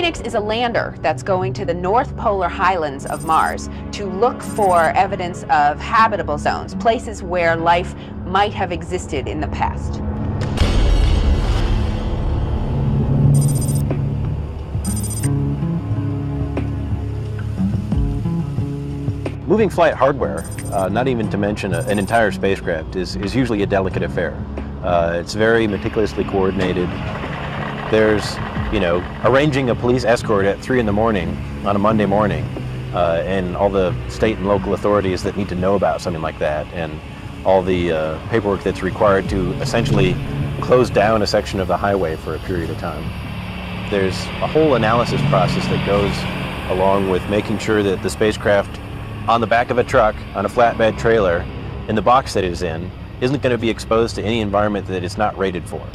Phoenix is a lander that's going to the North Polar Highlands of Mars to look for evidence of habitable zones, places where life might have existed in the past. Moving flight hardware, not even to mention an entire spacecraft, is usually a delicate affair. It's very meticulously coordinated. There's, arranging a police escort at 3 in the morning on a Monday morning, and all the state and local authorities that need to know about something like that, and all the paperwork that's required to essentially close down a section of the highway for a period of time. There's a whole analysis process that goes along with making sure that the spacecraft on the back of a truck, on a flatbed trailer, in the box that it is in, isn't going to be exposed to any environment that it's not rated for.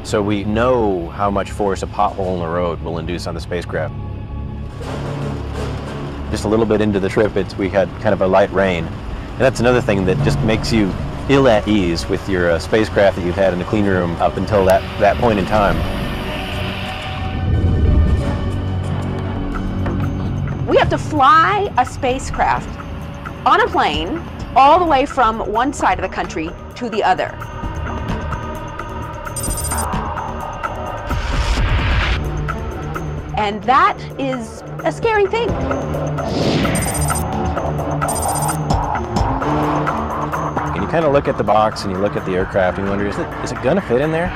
So we know how much force a pothole in the road will induce on the spacecraft. Just a little bit into the trip, we had kind of a light rain. And that's another thing that just makes you ill at ease with your spacecraft that you've had in the clean room up until that point in time. We have to fly a spacecraft on a plane all the way from one side of the country to the other. And that is a scary thing. And you kind of look at the box and you look at the aircraft and you wonder, is it going to fit in there?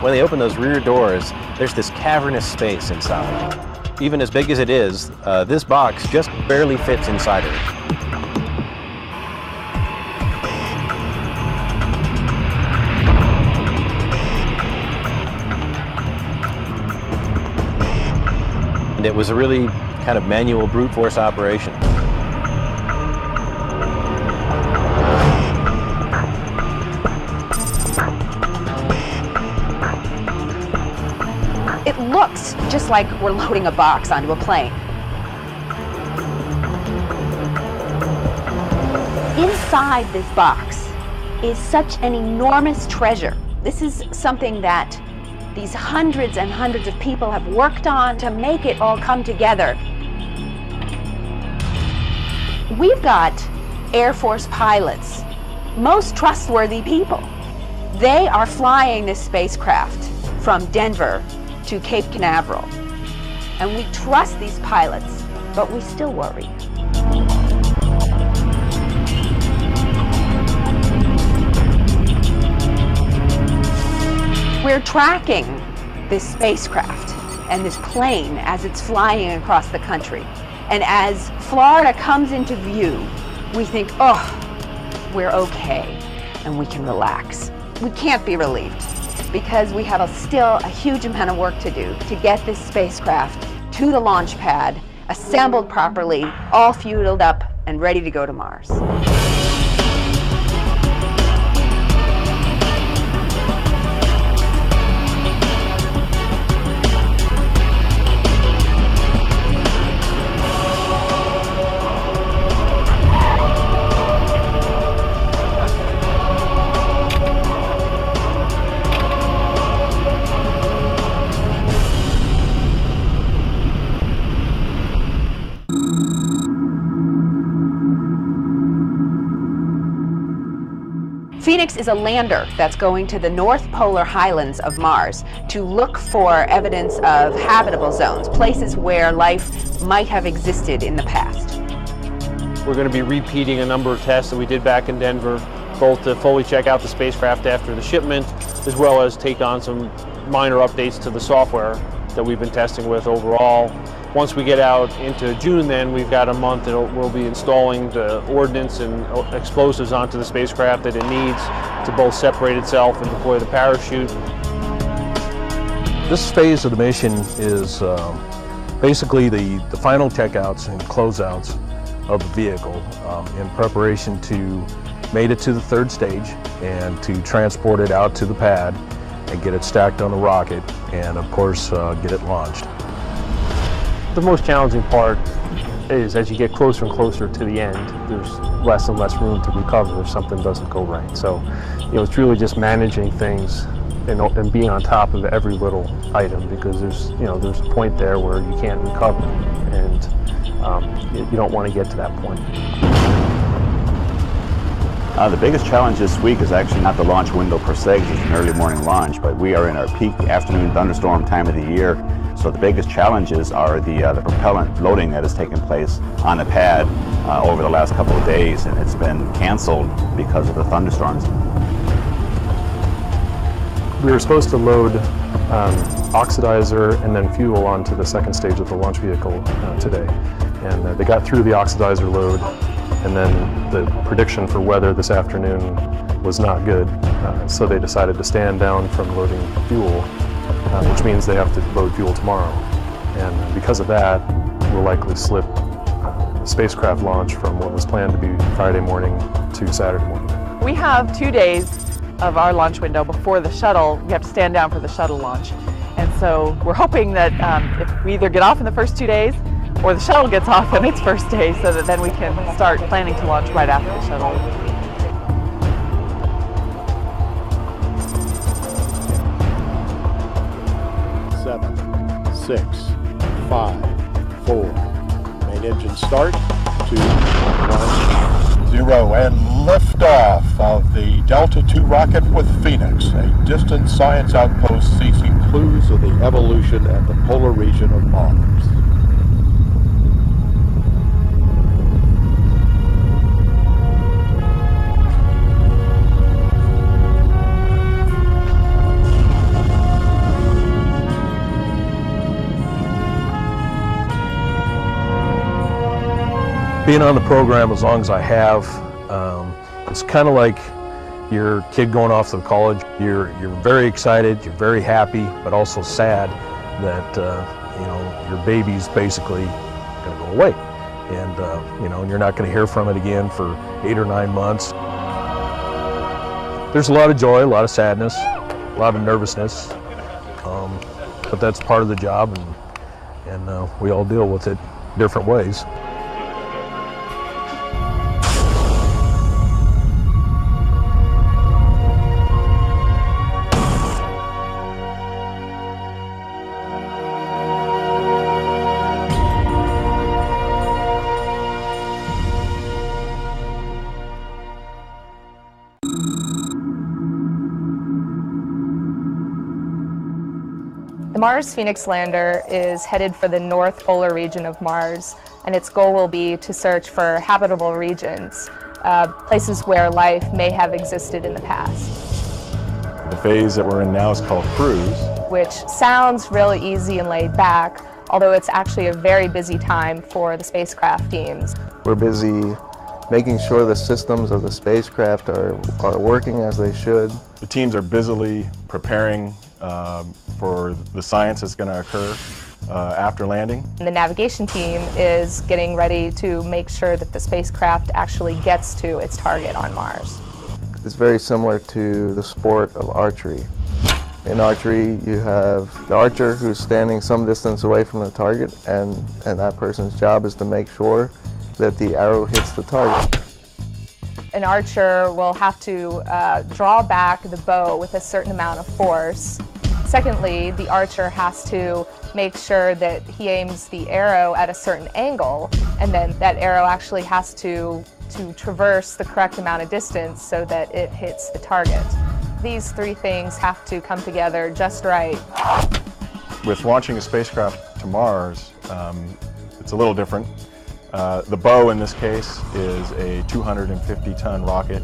When they open those rear doors, there's this cavernous space inside. Even as big as it is, this box just barely fits inside of it. And it was a really kind of manual brute force operation. It looks just like we're loading a box onto a plane. Inside this box is such an enormous treasure. This is something that these hundreds and hundreds of people have worked on to make it all come together. We've got Air Force pilots, most trustworthy people. They are flying this spacecraft from Denver to Cape Canaveral. And we trust these pilots, but we still worry. We're tracking this spacecraft and this plane as it's flying across the country. And as Florida comes into view, we think, oh, we're okay, and we can relax. We can't be relieved because we have still a huge amount of work to do to get this spacecraft to the launch pad, assembled properly, all fueled up and ready to go to Mars. Phoenix is a lander that's going to the North Polar Highlands of Mars to look for evidence of habitable zones, places where life might have existed in the past. We're going to be repeating a number of tests that we did back in Denver, both to fully check out the spacecraft after the shipment, as well as take on some minor updates to the software that we've been testing with overall. Once we get out into June, then we've got a month that we'll be installing the ordnance and explosives onto the spacecraft that it needs to both separate itself and deploy the parachute. This phase of the mission is basically the final checkouts and closeouts of the vehicle in preparation to make it to the third stage and to transport it out to the pad and get it stacked on the rocket and, of course, get it launched. The most challenging part is as you get closer and closer to the end, there's less and less room to recover if something doesn't go right. So it's really just managing things and being on top of every little item, because there's a point there where you can't recover, and you don't want to get to that point. The biggest challenge this week is actually not the launch window per se, because it's an early morning launch, but we are in our peak afternoon thunderstorm time of the year. So the biggest challenges are the propellant loading that has taken place on the pad over the last couple of days, and it's been canceled because of the thunderstorms. We were supposed to load oxidizer and then fuel onto the second stage of the launch vehicle today, and they got through the oxidizer load, and then the prediction for weather this afternoon was not good, so they decided to stand down from loading fuel, which means they have to load fuel tomorrow. And because of that, we'll likely slip the spacecraft launch from what was planned to be Friday morning to Saturday morning. We have 2 days of our launch window before the shuttle. We have to stand down for the shuttle launch. And so we're hoping that if we either get off in the first 2 days or the shuttle gets off on its first day, so that then we can start planning to launch right after the shuttle. 7, 6, 5, 4. Main engine start. 2, 1, 0, and liftoff of the Delta II rocket with Phoenix, a distant science outpost seeking clues of the evolution at the polar region of Mars. Being on the program as long as I have, it's kind of like your kid going off to college. You're very excited, you're very happy, but also sad that your baby's basically going to go away, and you're not going to hear from it again for 8 or 9 months. There's a lot of joy, a lot of sadness, a lot of nervousness, but that's part of the job, and we all deal with it different ways. The Mars Phoenix lander is headed for the north polar region of Mars, and its goal will be to search for habitable regions, places where life may have existed in the past. The phase that we're in now is called cruise, which sounds really easy and laid back, although it's actually a very busy time for the spacecraft teams. We're busy making sure the systems of the spacecraft are working as they should. The teams are busily preparing for the science that's going to occur after landing. And the navigation team is getting ready to make sure that the spacecraft actually gets to its target on Mars. It's very similar to the sport of archery. In archery, you have the archer who's standing some distance away from the target, and that person's job is to make sure that the arrow hits the target. An archer will have to draw back the bow with a certain amount of force. Secondly, the archer has to make sure that he aims the arrow at a certain angle, and then that arrow actually has to traverse the correct amount of distance so that it hits the target. These 3 things have to come together just right. With launching a spacecraft to Mars, it's a little different. The bow in this case is a 250-ton rocket.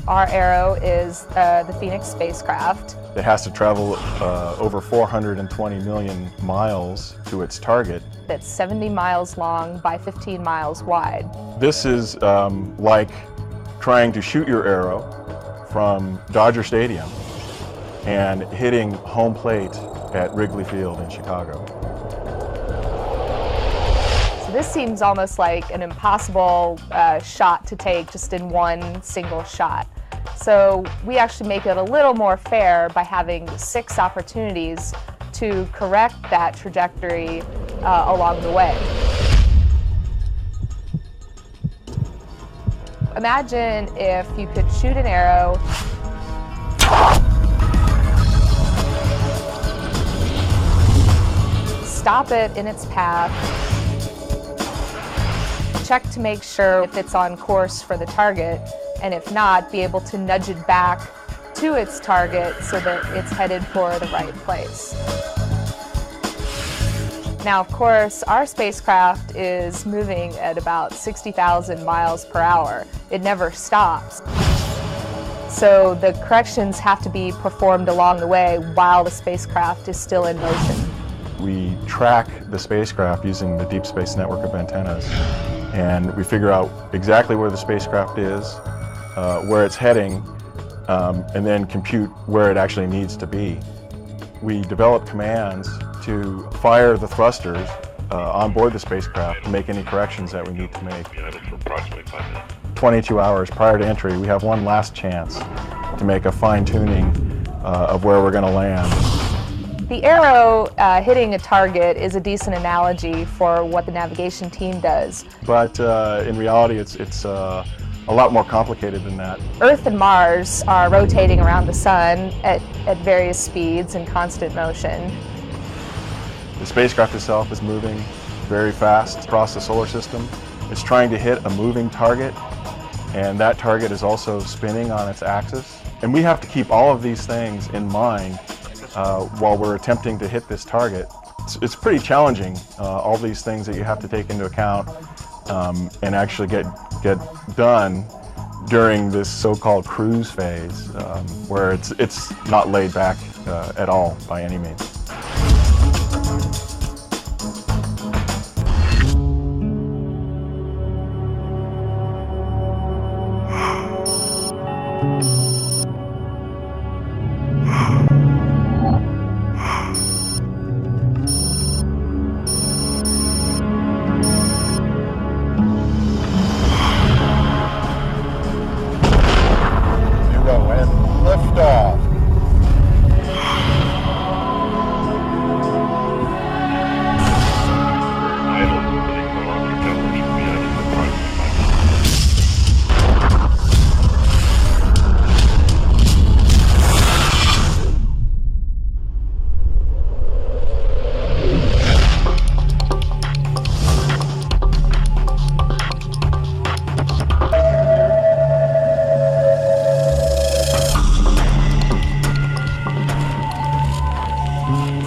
Our arrow is the Phoenix spacecraft. It has to travel over 420 million miles to its target. That's 70 miles long by 15 miles wide. This is like trying to shoot your arrow from Dodger Stadium and hitting home plate at Wrigley Field in Chicago. So this seems almost like an impossible shot to take just in one single shot. So we actually make it a little more fair by having 6 opportunities to correct that trajectory along the way. Imagine if you could shoot an arrow stop it in its path, check to make sure if it's on course for the target, and if not, be able to nudge it back to its target so that it's headed for the right place. Now, of course, our spacecraft is moving at about 60,000 miles per hour. It never stops. So the corrections have to be performed along the way while the spacecraft is still in motion. We track the spacecraft using the Deep Space Network of antennas, and we figure out exactly where the spacecraft is, where it's heading, and then compute where it actually needs to be. We develop commands to fire the thrusters on board the spacecraft to make any corrections that we need to make. 22 hours prior to entry, we have one last chance to make a fine-tuning of where we're going to land. The arrow hitting a target is a decent analogy for what the navigation team does. But in reality, it's a lot more complicated than that. Earth and Mars are rotating around the sun at various speeds in constant motion. The spacecraft itself is moving very fast across the solar system. It's trying to hit a moving target, and that target is also spinning on its axis. And we have to keep all of these things in mind while we're attempting to hit this target. It's pretty challenging, all these things that you have to take into account and actually get done during this so-called cruise phase, where it's not laid back at all by any means.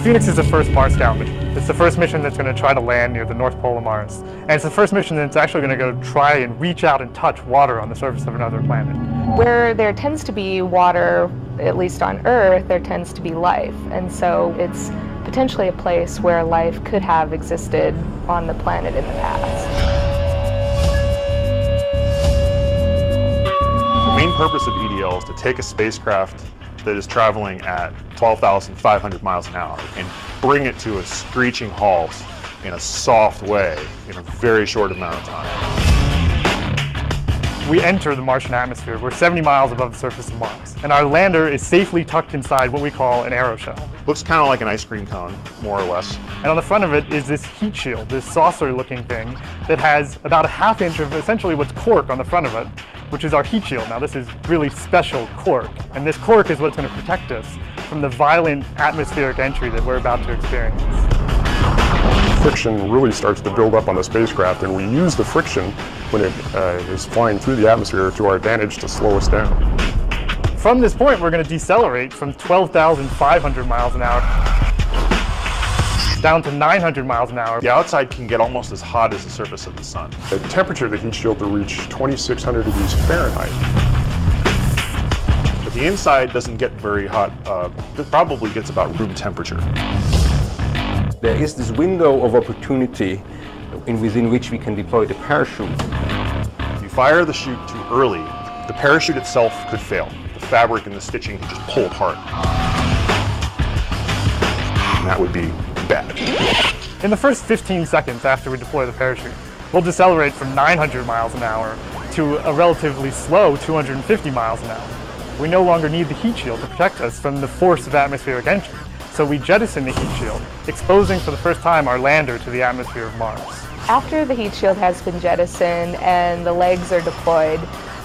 Phoenix is the first Mars-scout mission. It's the first mission that's going to try to land near the North Pole of Mars. And it's the first mission that's actually going to go try and reach out and touch water on the surface of another planet. Where there tends to be water, at least on Earth, there tends to be life. And so it's potentially a place where life could have existed on the planet in the past. The main purpose of EDL is to take a spacecraft that is traveling at 12,500 miles an hour and bring it to a screeching halt in a soft way in a very short amount of time. We enter the Martian atmosphere. We're 70 miles above the surface of Mars, and our lander is safely tucked inside what we call an aeroshell. Looks kind of like an ice cream cone, more or less. And on the front of it is this heat shield, this saucer-looking thing that has about a ½ inch of essentially what's cork on the front of it, which is our heat shield. Now this is really special cork, and this cork is what's going to protect us from the violent atmospheric entry that we're about to experience. Friction really starts to build up on the spacecraft, and we use the friction when it is flying through the atmosphere to our advantage to slow us down. From this point, we're going to decelerate from 12,500 miles an hour down to 900 miles an hour. The outside can get almost as hot as the surface of the sun. The temperature of the heat shield will reach 2,600 degrees Fahrenheit. But the inside doesn't get very hot. It probably gets about room temperature. There is this window of opportunity within which we can deploy the parachute. If you fire the chute too early, the parachute itself could fail. The fabric and the stitching could just pull apart. And that would be bad. In the first 15 seconds after we deploy the parachute, we'll decelerate from 900 miles an hour to a relatively slow 250 miles an hour. We no longer need the heat shield to protect us from the force of atmospheric entry, so we jettison the heat shield, exposing for the first time our lander to the atmosphere of Mars. After the heat shield has been jettisoned and the legs are deployed,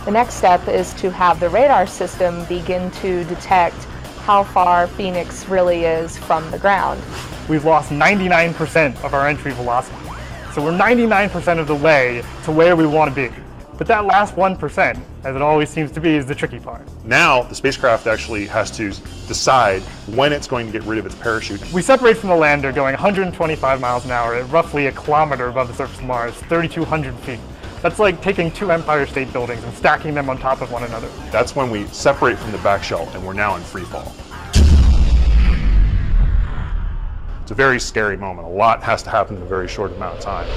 the next step is to have the radar system begin to detect how far Phoenix really is from the ground. we've lost 99% of our entry velocity. So we're 99% of the way to where we want to be. But that last 1%, as it always seems to be, is the tricky part. Now the spacecraft actually has to decide when it's going to get rid of its parachute. We separate from the lander going 125 miles an hour at roughly a kilometer above the surface of Mars, 3,200 feet. That's like taking 2 Empire State Buildings and stacking them on top of one another. That's when we separate from the back shell and we're now in free fall. It's a very scary moment. A lot has to happen in a very short amount of time.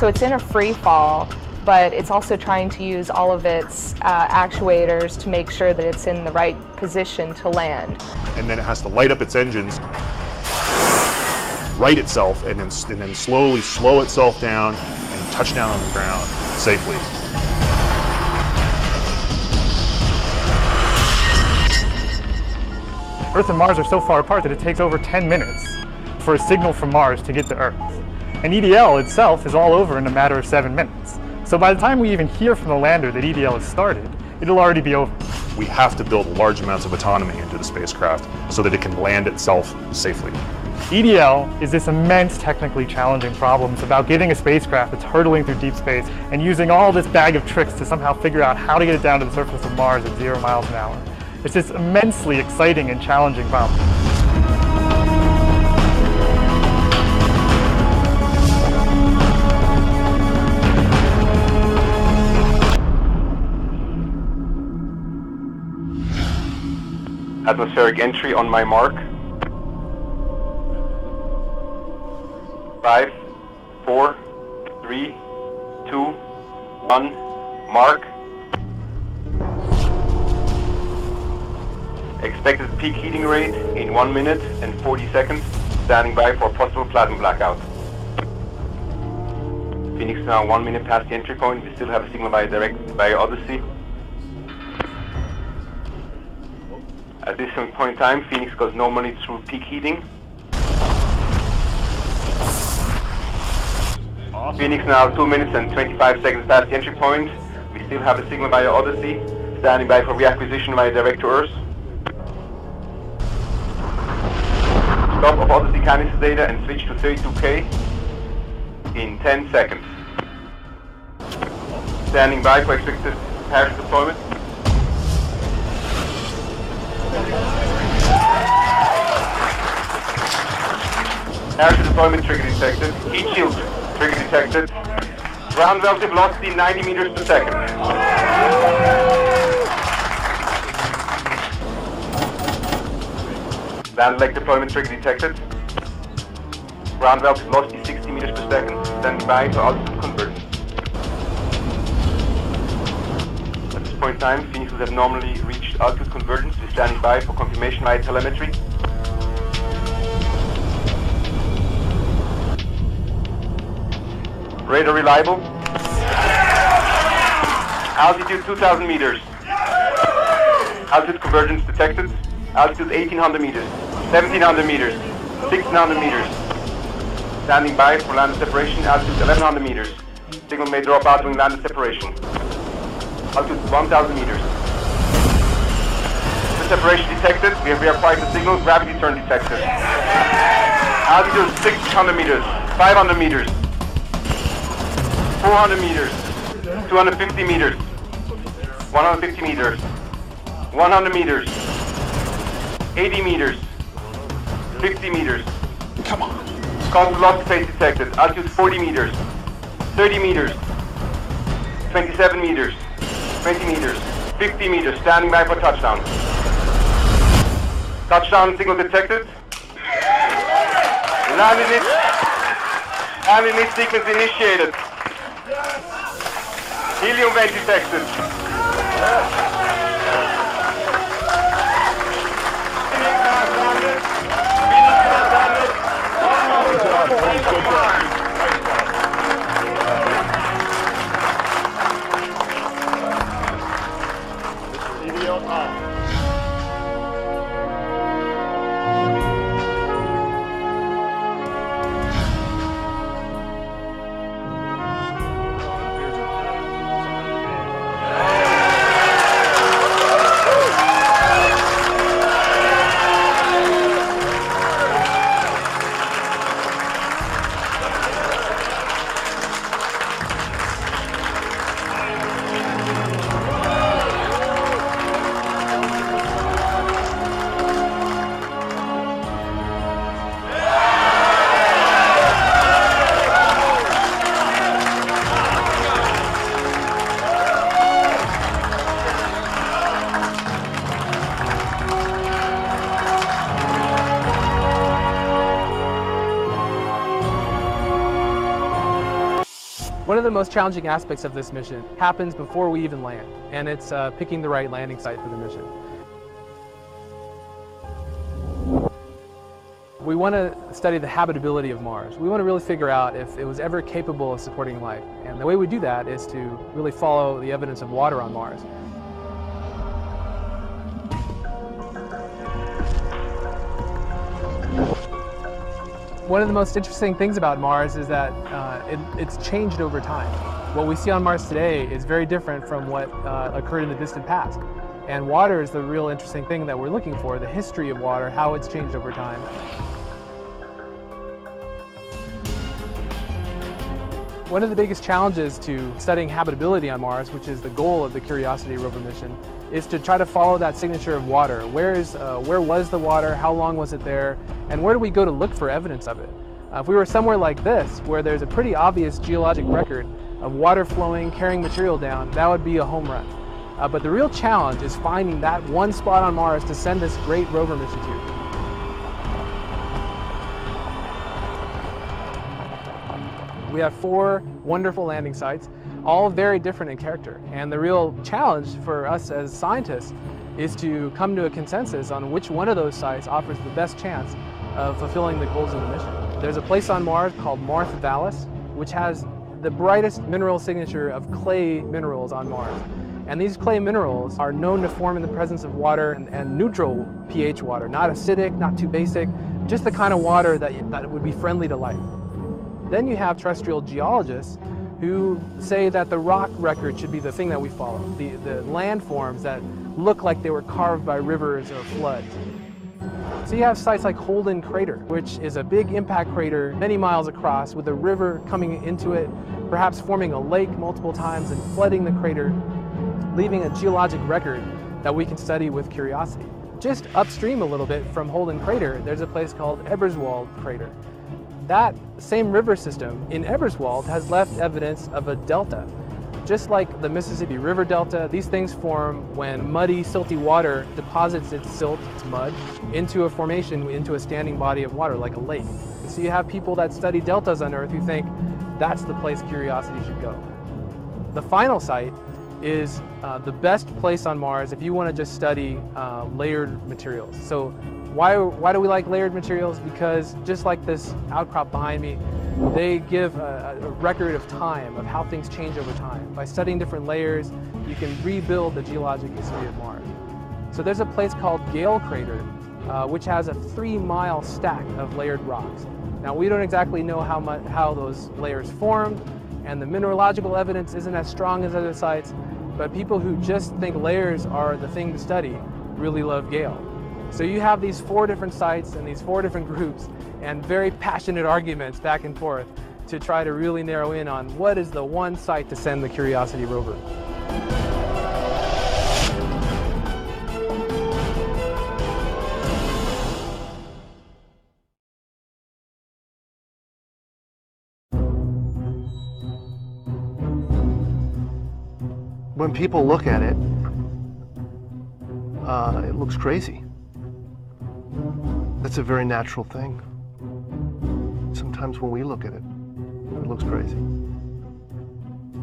So it's in a free fall, but it's also trying to use all of its actuators to make sure that it's in the right position to land. And then it has to light up its engines, right itself, and then slowly slow itself down and touch down on the ground safely. Earth and Mars are so far apart that it takes over 10 minutes for a signal from Mars to get to Earth. And EDL itself is all over in a matter of 7 minutes. So by the time we even hear from the lander that EDL has started, it'll already be over. We have to build large amounts of autonomy into the spacecraft so that it can land itself safely. EDL is this immense technically challenging problem. It's about getting a spacecraft that's hurtling through deep space and using all this bag of tricks to somehow figure out how to get it down to the surface of Mars at 0 miles an hour. It's this immensely exciting and challenging problem. Atmospheric entry on my mark. 5, 4, 3, 2, 1, mark. Expected peak heating rate in 1 minute and 40 seconds. Standing by for possible plasma blackout. Phoenix now 1 minute past the entry point. We still have a signal via Odyssey. At this point in time, Phoenix goes normally through peak heating. Awesome. Phoenix now 2 minutes and 25 seconds past the entry point. We still have a signal via Odyssey. Standing by for reacquisition via direct to Earth. Stop of Odyssey canister data and switch to 32K in 10 seconds. Standing by for expected parachute deployment. Parachute deployment trigger detected. Heat shield trigger detected. Ground relative velocity 90 meters per second. Land leg deployment trigger detected. Ground relative velocity 60 meters per second. Standing by for altitude convergence. At this point in time, Phoenix will have normally reached altitude convergence. We're standing by for confirmation via telemetry. Radar reliable. Altitude 2,000 meters. Altitude convergence detected. Altitude 1,800 meters. 1,700 meters. 1,600 meters. Standing by for landed separation. Altitude 1,100 meters. Signal may drop out during landed separation. Altitude 1,000 meters. The separation detected. We have reapplied the signal. Gravity turn detected. Altitude 600 meters. 500 meters. 400 meters, 250 meters, 150 meters, 100 meters, 80 meters, 50 meters. Come on. Constant velocity phase detected. Altitude 40 meters, 30 meters, 27 meters, 20 meters, 50 meters. Standing by for touchdown. Touchdown signal detected. Landing lead sequence initiated. Helium vent detected. One of the most challenging aspects of this mission happens before we even land, and it's picking the right landing site for the mission. We want to study the habitability of Mars. We want to really figure out if it was ever capable of supporting life. And the way we do that is to really follow the evidence of water on Mars. One of the most interesting things about Mars is that it's changed over time. What we see on Mars today is very different from what occurred in the distant past. And water is the real interesting thing that we're looking for, the history of water, how it's changed over time. One of the biggest challenges to studying habitability on Mars, which is the goal of the Curiosity rover mission, is to try to follow that signature of water. Where was the water? How long was it there? And where do we go to look for evidence of it? If we were somewhere like this, where there's a pretty obvious geologic record of water flowing, carrying material down, that would be a home run. But the real challenge is finding that one spot on Mars to send this great rover mission to. We have 4 wonderful landing sites, all very different in character. And the real challenge for us as scientists is to come to a consensus on which one of those sites offers the best chance of fulfilling the goals of the mission. There's a place on Mars called Mawrth Vallis, which has the brightest mineral signature of clay minerals on Mars. And these clay minerals are known to form in the presence of water and neutral pH water, not acidic, not too basic, just the kind of water that would be friendly to life. Then you have terrestrial geologists who say that the rock record should be the thing that we follow, the landforms that look like they were carved by rivers or floods. So you have sites like Holden Crater, which is a big impact crater many miles across with a river coming into it, perhaps forming a lake multiple times and flooding the crater, leaving a geologic record that we can study with Curiosity. Just upstream a little bit from Holden Crater, there's a place called Eberswald Crater. That same river system in Eberswald has left evidence of a delta. Just like the Mississippi River Delta, these things form when muddy, silty water deposits its silt, its mud, into a formation, into a standing body of water, like a lake. And so you have people that study deltas on Earth who think that's the place Curiosity should go. The final site is the best place on Mars if you want to just study layered materials. So why do we like layered materials? Because just like this outcrop behind me, they give a record of time, of how things change over time. By studying different layers, you can rebuild the geologic history of Mars. So there's a place called Gale Crater, which has a 3-mile stack of layered rocks. Now we don't exactly know how those layers formed, and the mineralogical evidence isn't as strong as other sites, but people who just think layers are the thing to study really love Gale. So you have these 4 different sites and these 4 different groups and very passionate arguments back and forth to try to really narrow in on what is the one site to send the Curiosity rover. When people look at it, it looks crazy. That's a very natural thing. Sometimes when we look at it, it looks crazy.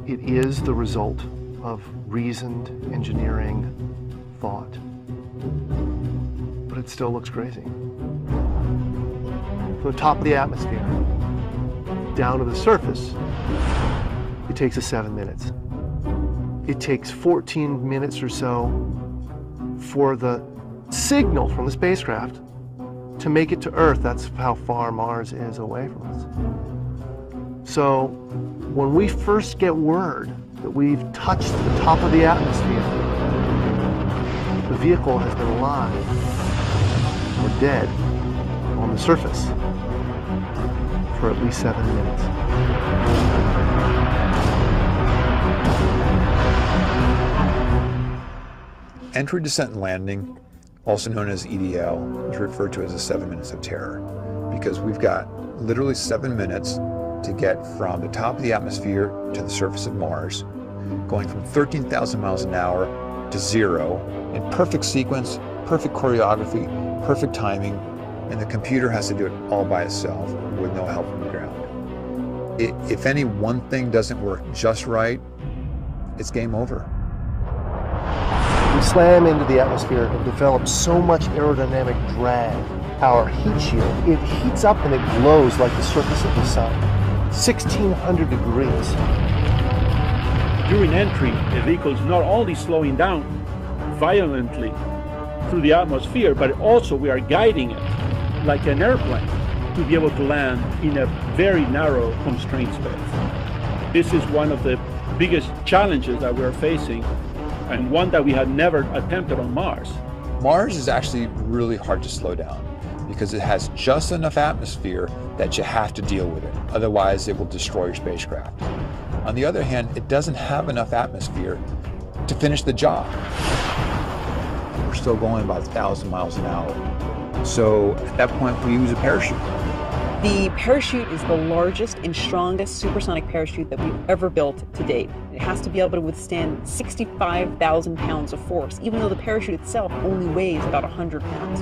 It is the result of reasoned engineering thought, but it still looks crazy. From the top of the atmosphere down to the surface, it takes us 7 minutes. It takes 14 minutes or so for the signal from the spacecraft to make it to Earth. That's how far Mars is away from us. So when we first get word that we've touched the top of the atmosphere, the vehicle has been alive or dead on the surface for at least 7 minutes. Entry, descent, and landing, also known as EDL, is referred to as the 7 minutes of terror, because we've got literally 7 minutes to get from the top of the atmosphere to the surface of Mars, going from 13,000 miles an hour to 0 in perfect sequence, perfect choreography, perfect timing, and the computer has to do it all by itself with no help from the ground. If any one thing doesn't work just right, it's game over. We slam into the atmosphere and develop so much aerodynamic drag. Our heat shield, it heats up and it glows like the surface of the sun. 1,600 degrees. During entry, the vehicle is not only slowing down violently through the atmosphere, but also we are guiding it like an airplane to be able to land in a very narrow, constrained space. This is one of the biggest challenges that we're facing, and one that we had never attempted on Mars. Mars is actually really hard to slow down because it has just enough atmosphere that you have to deal with it. Otherwise, it will destroy your spacecraft. On the other hand, it doesn't have enough atmosphere to finish the job. We're still going about 1,000 miles an hour. So at that point, we use a parachute. The parachute is the largest and strongest supersonic parachute that we've ever built to date. It has to be able to withstand 65,000 pounds of force, even though the parachute itself only weighs about 100 pounds.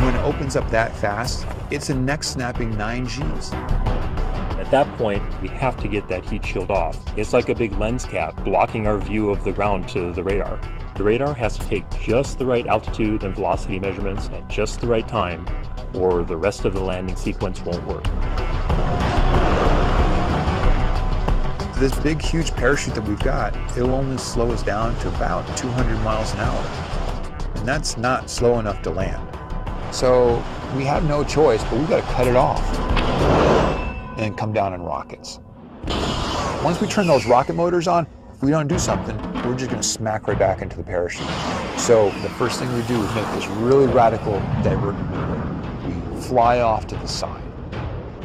When it opens up that fast, it's a neck-snapping 9 Gs. At that point, we have to get that heat shield off. It's like a big lens cap blocking our view of the ground to the radar. The radar has to take just the right altitude and velocity measurements at just the right time, or the rest of the landing sequence won't work. This big, huge parachute that we've got, it'll only slow us down to about 200 miles an hour. And that's not slow enough to land. So we have no choice, but we've got to cut it off and come down in rockets. Once we turn those rocket motors on, if we don't do something, we're just going to smack right back into the parachute. So the first thing we do is make this really radical divergent maneuver. We fly off to the side.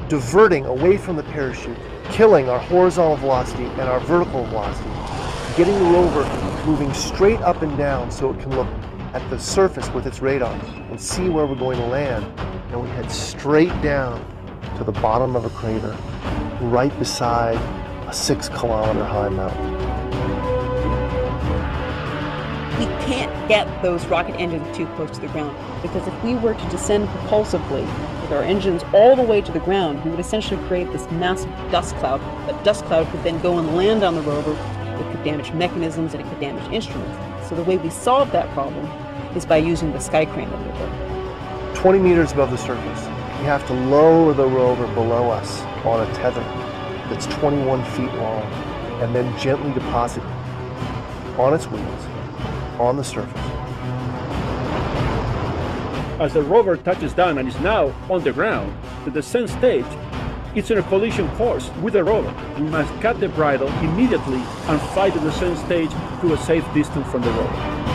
Diverting away from the parachute, killing our horizontal velocity and our vertical velocity, getting the rover moving straight up and down so it can look at the surface with its radar and see where we're going to land. And we head straight down to the bottom of a crater, right beside a 6-kilometer high mountain. We can't get those rocket engines too close to the ground, because if we were to descend propulsively with our engines all the way to the ground, we would essentially create this massive dust cloud. That dust cloud could then go and land on the rover. It could damage mechanisms and it could damage instruments. So the way we solve that problem is by using the sky crane that we've built. 20 meters above the surface, we have to lower the rover below us on a tether that's 21 feet long, and then gently deposit it on its wheels on the surface. As the rover touches down and is now on the ground, the descent stage, it's in a collision course with the rover. We must cut the bridle immediately and fly the descent stage to a safe distance from the rover.